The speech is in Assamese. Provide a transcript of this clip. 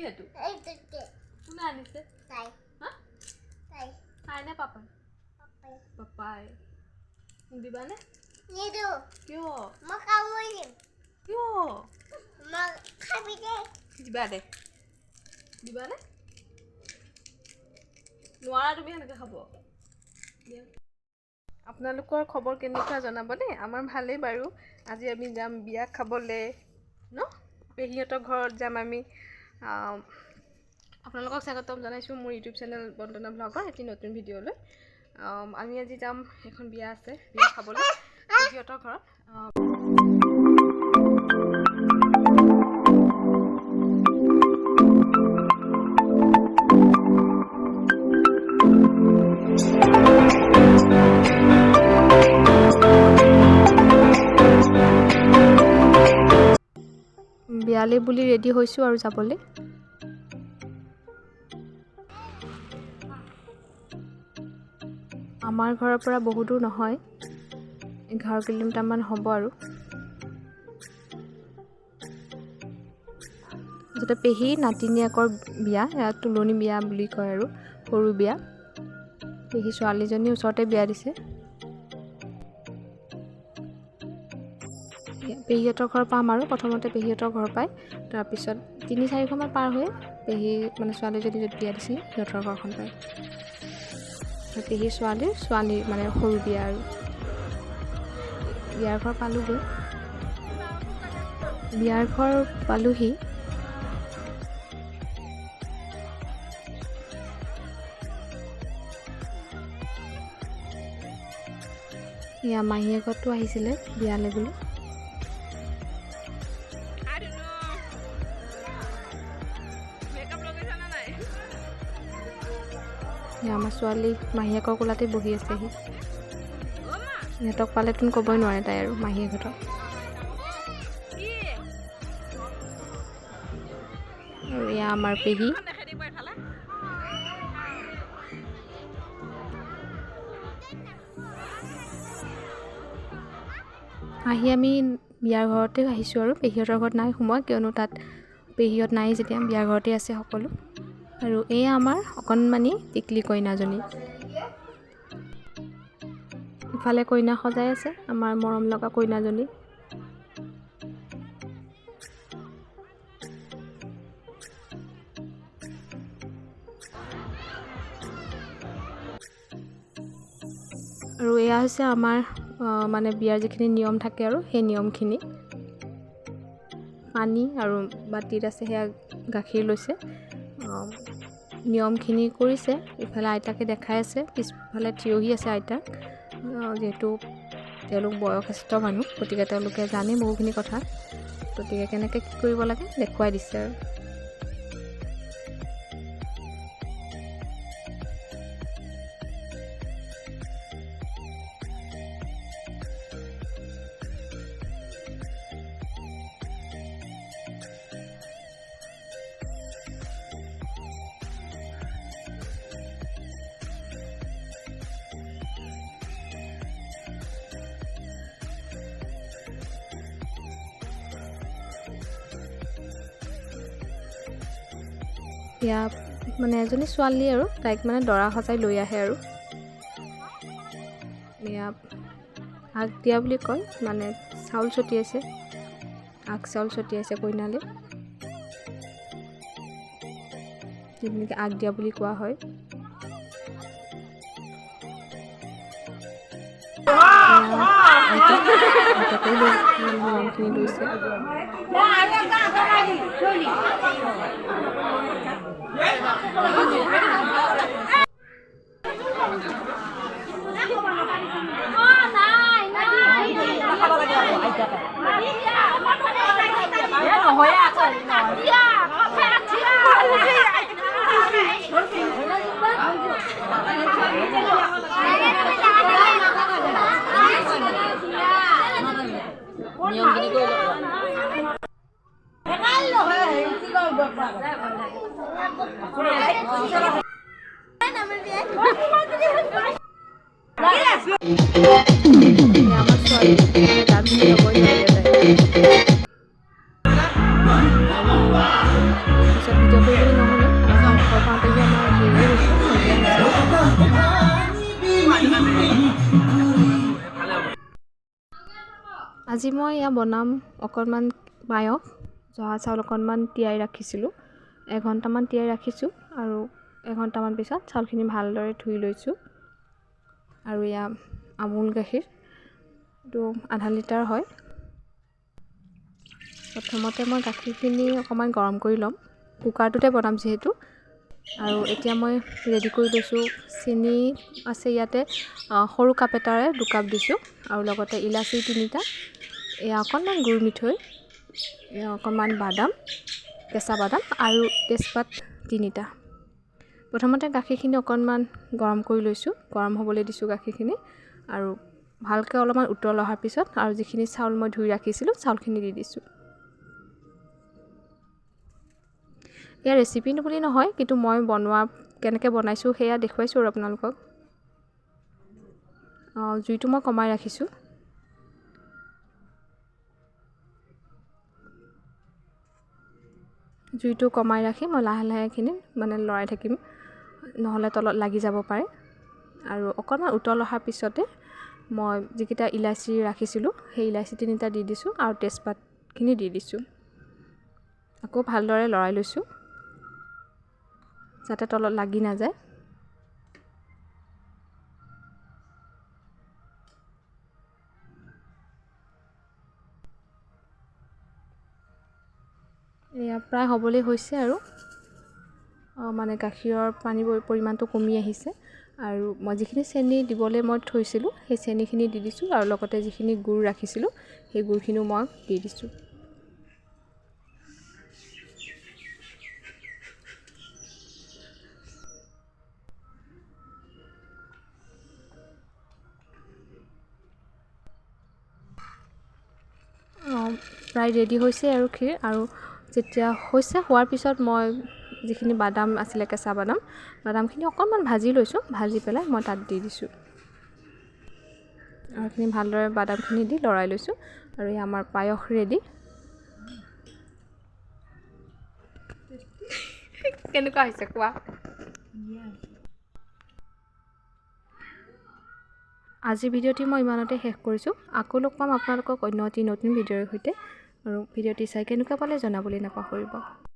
হেতু কোনে আনিছে তাই হা তাই তাই না পাপা পাপাই দিবানে নিদু কিয় মই খাবই নিম কিয় মই খাবি দে দিবানে নোৱাৰা তুমি এনেকৈ খাব আপোনালোকৰ খবৰ কেনেকুৱা জনাব দেই আমাৰ ভালেই বাৰু আজি আমি যাম বিয়া খাবলৈ ন পেহীহঁতৰ ঘৰত যাম আমি আপোনালোকক স্বাগতম জনাইছোঁ মোৰ ইউটিউব চেনেল বন্দনা ব্লগৰ এটি নতুন ভিডিঅ'লৈ আমি আজি যাম এখন বিয়া আছে বিয়া খাবলৈ পেহীহঁতৰ ঘৰত বিয়ালে বুলি ৰেডি হৈছোঁ আৰু যাবলৈ আমাৰ ঘৰৰ পৰা বহু দূৰ নহয় 11 কিলোমিটাৰমান হ'ব আৰু যাতে পেহী নাতিনীয়েকৰ বিয়া ইয়াত তুলনি বিয়া বুলি কয় আৰু সৰু বিয়া পেহী ছোৱালীজনী ওচৰতে বিয়া দিছে পেহীহঁতৰ ঘৰ পাম আৰু প্ৰথমতে পেহীহঁতৰ ঘৰ পায় তাৰপিছত 3-4 পাৰ হৈ পেহী মানে ছোৱালীজনী য'ত বিয়া দিছিলে সিহঁতৰ ঘৰখন পায় পেহী ছোৱালী মানে সৰু বিয়া আৰু বিয়াৰ ঘৰ পালোঁগৈ বিয়াৰ ঘৰ পালোহি এয়া মাহীয়েকতো আহিছিলে বিয়ালৈ বুলি আমাৰ ছোৱালী মাহীয়েকৰ কোলাতে বহি আছেহি সিহঁতক পালেতোন ক'বই নোৱাৰে তাই আৰু মাহীয়েকহঁতক আৰু এয়া আমাৰ পেহী আহি আমি বিয়াৰ ঘৰতে আহিছোঁ আৰু পেহীহঁতৰ ঘৰত নাই সোমোৱা কিয়নো তাত পেহীহঁত নাই যেতিয়া বিয়াৰ ঘৰতে আছে সকলো আৰু এয়া আমাৰ অকণমানি টিকলি কইনাজনী ইফালে কইনা সজাই আছে আমাৰ মৰম লগা কইনাজনী আৰু এয়া হৈছে আমাৰ মানে বিয়াৰ যিখিনি নিয়ম থাকে আৰু সেই নিয়মখিনি পানী আৰু বাতিত আছে সেয়া গাখীৰ লৈছে নিয়মখিনি কৰিছে ইফালে আইতাকে দেখাই আছে পিছফালে থিয়হি আছে আইতা যিহেতু তেওঁলোক বয়সস্থ মানুহ গতিকে তেওঁলোকে জানে বহুখিনি কথা গতিকে কেনেকৈ কি কৰিব লাগে দেখুৱাই দিছে আৰু এয়া মানে এজনী ছোৱালী আৰু তাইক মানে দৰা সজাই লৈ আহে আৰু এয়া আগ দিয়া বুলি কয় মানে চাউল ছটিয়াইছে আগ চাউল ছটিয়াইছে কইনালে যেনেকৈ আগ দিয়া বুলি কোৱা হয় নিয়মখিনি লৈছে ঘৰ পাওঁতেহি আমাৰ দেৰি হৈছে, আজি মই এয়া বনাম অকণমান পায়স। জহা চাউল অকণমান তিয়াই ৰাখিছিলোঁ, এঘণ্টামান তিয়াই ৰাখিছোঁ আৰু এঘণ্টামান পিছত চাউলখিনি ভালদৰে ধুই লৈছোঁ। আৰু এয়া আমুল গাখীৰ, এইটো আধা লিটাৰ হয়। প্ৰথমতে মই গাখীৰখিনি অকণমান গৰম কৰি ল'ম, কুকাৰটোতে বনাম যিহেতু। আৰু এতিয়া মই ৰেডি কৰি লৈছোঁ, চেনি আছে ইয়াতে সৰু কাপ এটাৰে 2 কাপ দিছোঁ, আৰু লগতে ইলাচি 3টা, এয়া অকণমান গুৰ মিঠৈ, অকণমান বাদাম, কেঁচা বাদাম আৰু তেজপাত 3টা। প্ৰথমতে গাখীৰখিনি অকণমান গৰম কৰি লৈছোঁ, গৰম হ'বলৈ দিছোঁ গাখীৰখিনি, আৰু ভালকৈ অলপমান উতল অহাৰ পিছত আৰু যিখিনি চাউল মই ধুই ৰাখিছিলোঁ চাউলখিনি দি দিছোঁ। এয়া ৰেচিপি বুলি নহয়, কিন্তু মই কেনেকৈ বনাইছোঁ সেয়া দেখুৱাইছোঁ আৰু আপোনালোকক। জুইটো মই কমাই ৰাখিছোঁ। জুইটো কমাই ৰাখি মই লাহে লাহে এইখিনি লৰাই থাকিম, নহ'লে তলত লাগি যাব পাৰে। আৰু অকণমান উতল অহাৰ পিছতে মই যিকেইটা ইলাচি ৰাখিছিলোঁ সেই ইলাচি 3টা দি দিছোঁ আৰু তেজপাতখিনি দি দিছোঁ। আকৌ ভালদৰে লৰাই লৈছোঁ যাতে তলত লাগি নাযায়। এয়া প্ৰায় হ'বলৈ হৈছে আৰু গাখীৰৰ পানীৰ পৰিমাণটো কমি আহিছে। আৰু মই যিখিনি চেনি দিবলৈ মই থৈছিলোঁ সেই চেনিখিনি দি দিছোঁ, আৰু লগতে যিখিনি গুড় ৰাখিছিলোঁ সেই গুড়খিনিও মই দি দিছোঁ। প্ৰায় ৰেডি হৈছে আৰু ক্ষীৰ। আৰু যেতিয়া হোৱাৰ পিছত মই যিখিনি বাদাম আছিলে, কেঁচা বাদামখিনি অকণমান ভাজি লৈছোঁ, ভাজি পেলাই মই তাত দি দিছোঁ। আৰু সেইখিনি ভালদৰে বাদামখিনি দি লৰাই লৈছোঁ, আৰু এই আমাৰ পায়স ৰেডি। কেনেকুৱা হৈছে কোৱা? আজিৰ ভিডিঅ'টি মই ইমানতে শেষ কৰিছোঁ। আকৌ লগ পাম আপোনালোকক অন্য এটি নতুন ভিডিঅ'ৰ সৈতে। আৰু ভিডিঅ'টি চাই কেনেকুৱা পালে জনাবলৈ নাপাহৰিব।